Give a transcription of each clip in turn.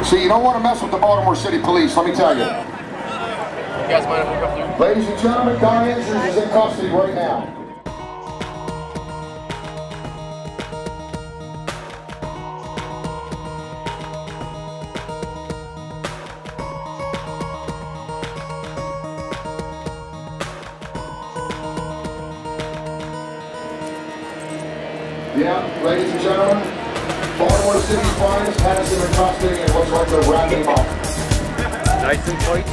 See, you don't want to mess with the Baltimore City Police, let me tell you. You guys mind if we come through? Ladies and gentlemen, Dai Andrews is in custody right now. Yeah, ladies and gentlemen, Baltimore City's finest has him in custody and looks like they're wrapping him up. Nice and tight.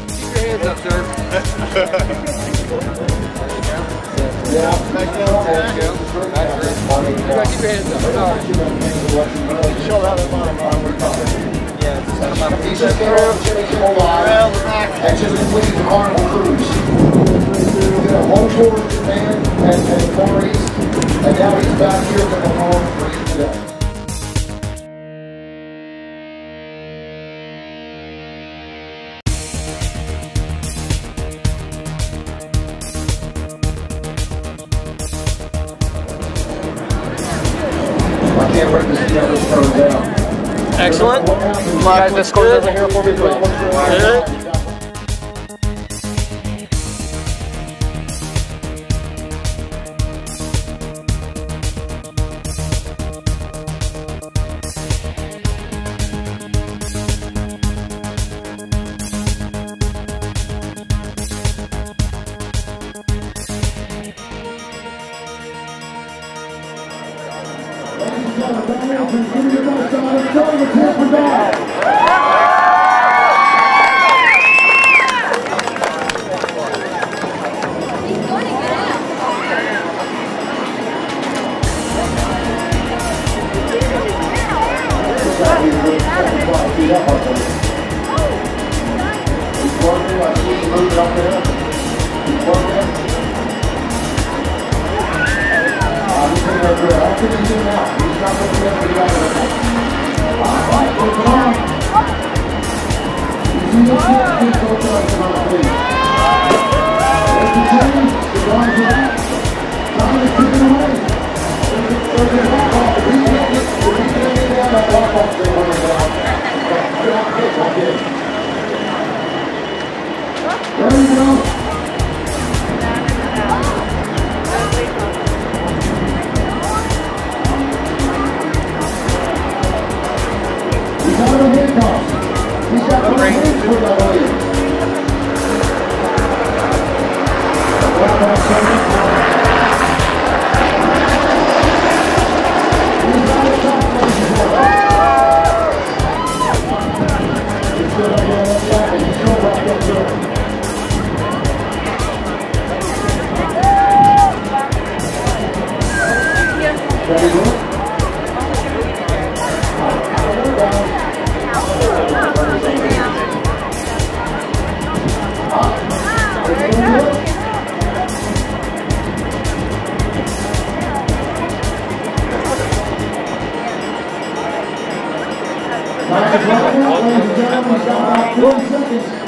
Keep your hands up, sir. Yeah, Nice go. Nice go. You gotta keep your hands up. Sorry. Show how the bottom Yeah, just set them up. He's just there, chasing alive, and just completing the Carnival cruise. Did a whole tour of Japan and the Far East, and now he's back here for the home for you today. I can't wait to see how this turns out. Excellent. You guys escort over here for me, please. Ladies and gentlemen, we've got about 40 seconds.